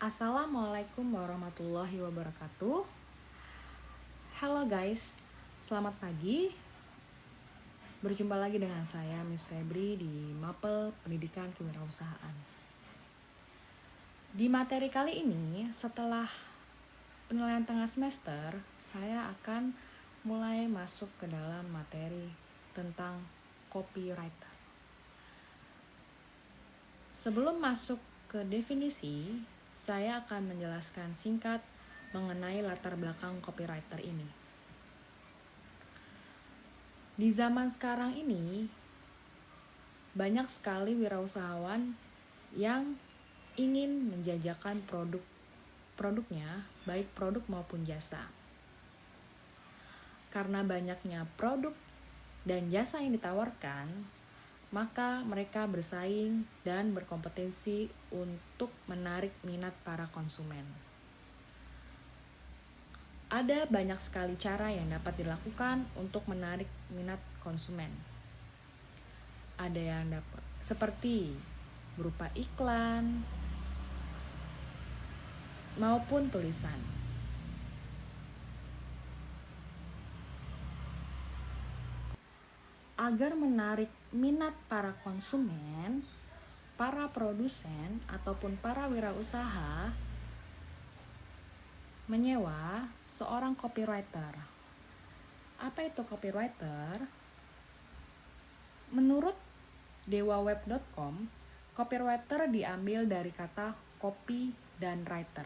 Assalamualaikum warahmatullahi wabarakatuh. Halo guys, selamat pagi. Berjumpa lagi dengan saya Miss Febri di Mapel Pendidikan Kewirausahaan. Di materi kali ini, setelah penilaian tengah semester, saya akan mulai masuk ke dalam materi tentang copywriter. Sebelum masuk ke definisi, saya akan menjelaskan singkat mengenai latar belakang copywriter ini. Di zaman sekarang ini, banyak sekali wirausahawan yang ingin menjajakan produknya, baik produk maupun jasa. Karena banyaknya produk dan jasa yang ditawarkan, maka mereka bersaing dan berkompetensi untuk menarik minat para konsumen. Ada banyak sekali cara yang dapat dilakukan untuk menarik minat konsumen. Ada yang dapat seperti berupa iklan maupun tulisan. Agar menarik minat para konsumen, para produsen, ataupun para wirausaha menyewa seorang copywriter. Apa itu copywriter? Menurut dewaweb.com, copywriter diambil dari kata copy dan writer.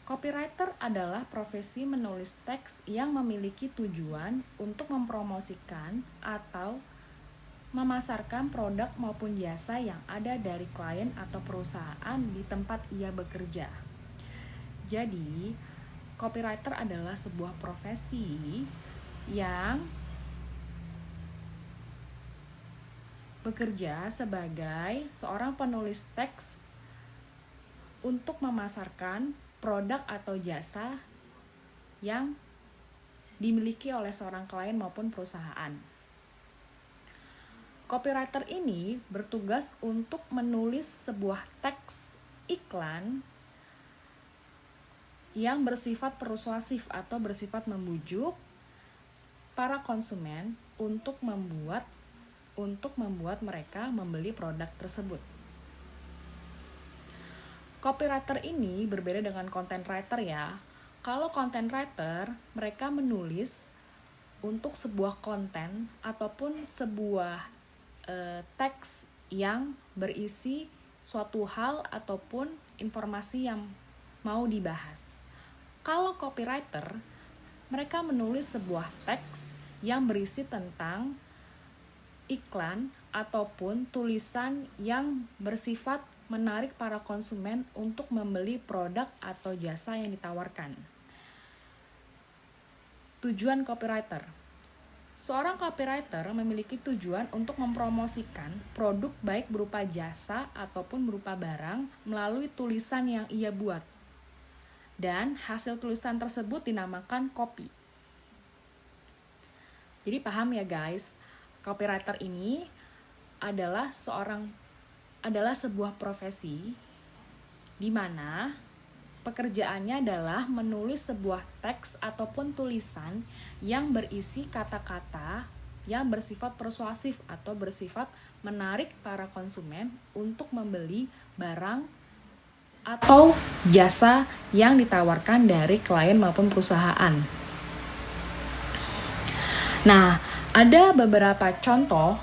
Copywriter adalah profesi menulis teks yang memiliki tujuan untuk mempromosikan atau memasarkan produk maupun jasa yang ada dari klien atau perusahaan di tempat ia bekerja. Jadi, copywriter adalah sebuah profesi yang bekerja sebagai seorang penulis teks untuk memasarkan produk atau jasa yang dimiliki oleh seorang klien maupun perusahaan. Copywriter ini bertugas untuk menulis sebuah teks iklan yang bersifat persuasif atau bersifat membujuk para konsumen untuk membuat mereka membeli produk tersebut. Copywriter ini berbeda dengan content writer ya. Kalau content writer, mereka menulis untuk sebuah konten ataupun sebuah teks yang berisi suatu hal ataupun informasi yang mau dibahas. Kalau copywriter, mereka menulis sebuah teks yang berisi tentang iklan ataupun tulisan yang bersifat menarik para konsumen untuk membeli produk atau jasa yang ditawarkan. Tujuan copywriter. Seorang copywriter memiliki tujuan untuk mempromosikan produk baik berupa jasa ataupun berupa barang melalui tulisan yang ia buat. Dan hasil tulisan tersebut dinamakan copy. Jadi paham ya guys, copywriter ini adalah sebuah profesi di mana pekerjaannya adalah menulis sebuah teks ataupun tulisan yang berisi kata-kata yang bersifat persuasif atau bersifat menarik para konsumen untuk membeli barang atau jasa yang ditawarkan dari klien maupun perusahaan. Nah, ada beberapa contoh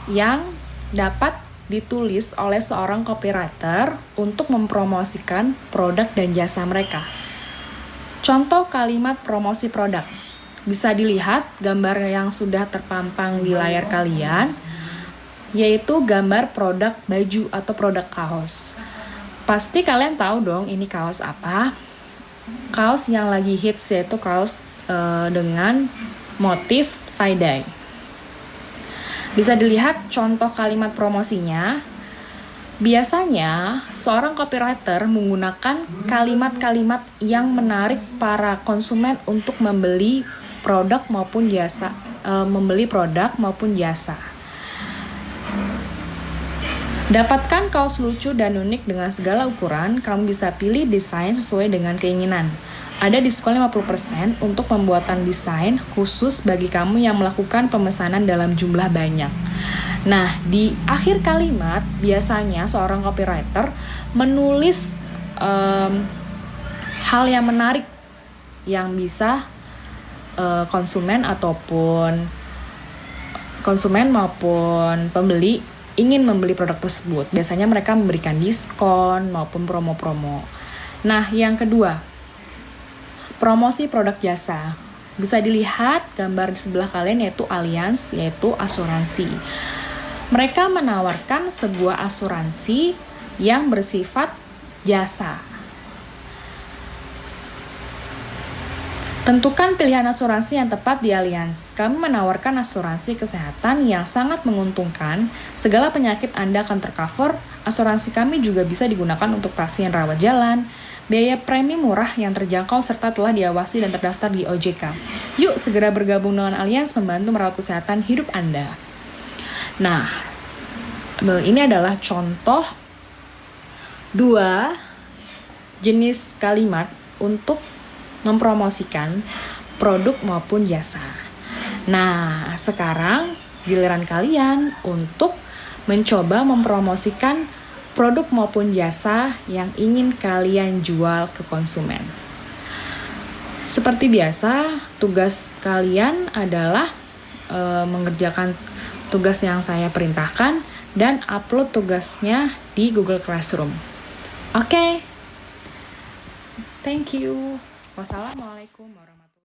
yang dapat ditulis oleh seorang copywriter untuk mempromosikan produk dan jasa mereka. Contoh kalimat promosi produk. Bisa dilihat gambar yang sudah terpampang di layar kalian, yaitu gambar produk baju atau produk kaos. Pasti kalian tahu dong ini kaos apa. Kaos yang lagi hits yaitu kaos dengan motif tie-dye. Bisa dilihat contoh kalimat promosinya. Biasanya, seorang copywriter menggunakan kalimat-kalimat yang menarik para konsumen untuk membeli produk maupun jasa. Dapatkan kaos lucu dan unik dengan segala ukuran. Kamu bisa pilih desain sesuai dengan keinginan. Ada diskon 50% untuk pembuatan desain khusus bagi kamu yang melakukan pemesanan dalam jumlah banyak. Nah, di akhir kalimat biasanya seorang copywriter menulis hal yang menarik yang bisa konsumen maupun pembeli ingin membeli produk tersebut. Biasanya mereka memberikan diskon maupun promo-promo. Nah, yang kedua, promosi produk jasa. Bisa dilihat gambar di sebelah kalian yaitu Allianz, yaitu asuransi. Mereka menawarkan sebuah asuransi yang bersifat jasa. Tentukan pilihan asuransi yang tepat di Allianz. Kami menawarkan asuransi kesehatan yang sangat menguntungkan. Segala penyakit Anda akan tercover. Asuransi kami juga bisa digunakan untuk pasien rawat jalan. Biaya premi murah yang terjangkau serta telah diawasi dan terdaftar di OJK. Yuk segera bergabung dengan Allianz membantu merawat kesehatan hidup Anda. Nah, ini adalah contoh 2 jenis kalimat untuk mempromosikan produk maupun jasa. Nah, sekarang giliran kalian untuk mencoba mempromosikan produk maupun jasa yang ingin kalian jual ke konsumen. Seperti biasa, tugas kalian adalah mengerjakan tugas yang saya perintahkan dan upload tugasnya di Google Classroom. Oke. Thank you. Wassalamualaikum warahmatullahi wabarakatuh.